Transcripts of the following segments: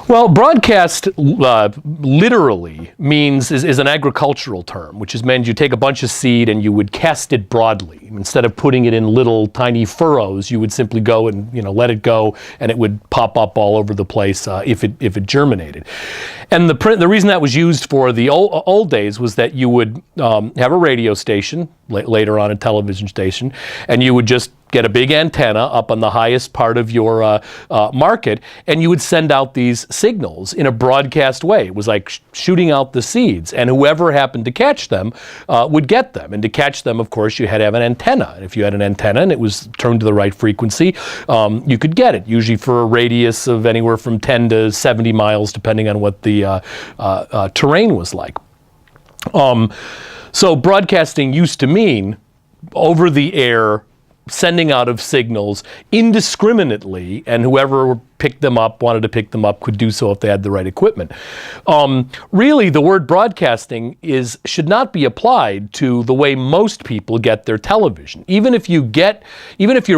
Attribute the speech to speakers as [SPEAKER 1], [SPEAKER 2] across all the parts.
[SPEAKER 1] Well, broadcast literally means is an agricultural term, which is meant you take a bunch of seed and you would cast it broadly. Instead of putting it in little tiny furrows, you would simply go and let it go, and it would pop up all over the place if it germinated. And the reason that was used for the old days was that you would have a radio station, later on a television station, and you would just get a big antenna up on the highest part of your market, and you would send out these signals in a broadcast way. It was like shooting out the seeds, and whoever happened to catch them would get them. And to catch them, of course, you had to have an antenna. And if you had an antenna and it was turned to the right frequency, you could get it, usually for a radius of anywhere from 10 to 70 miles, depending on what the terrain was like. So broadcasting used to mean over the air, sending out of signals indiscriminately, and whoever wanted to pick them up could do so if they had the right equipment. Really, the word broadcasting should not be applied to the way most people get their television. Even if you're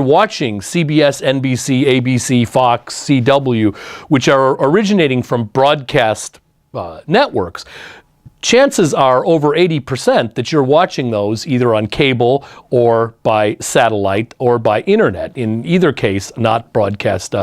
[SPEAKER 1] watching CBS, NBC, ABC, Fox, CW, which are originating from broadcast networks, chances are over 80% that you're watching those either on cable or by satellite or by internet. In either case, not broadcast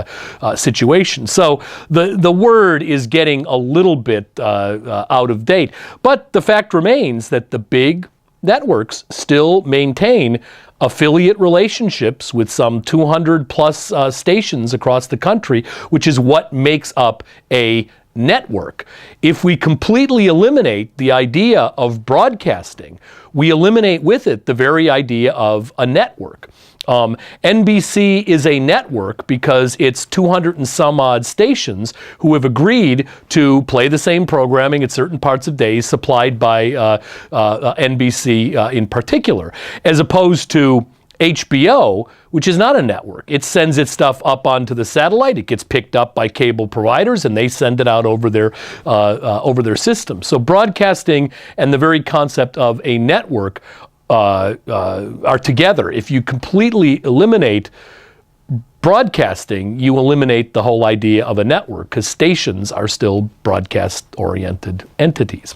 [SPEAKER 1] situation. So the word is getting a little bit out of date. But the fact remains that the big networks still maintain affiliate relationships with some 200 plus stations across the country, which is what makes up a network. If we completely eliminate the idea of broadcasting, we eliminate with it the very idea of a network. NBC is a network because it's 200 and some odd stations who have agreed to play the same programming at certain parts of days supplied by NBC in particular, as opposed to HBO, which is not a network. It sends its stuff up onto the satellite. It gets picked up by cable providers, and they send it out over their system. So broadcasting and the very concept of a network are together. If you completely eliminate broadcasting, you eliminate the whole idea of a network, because stations are still broadcast-oriented entities.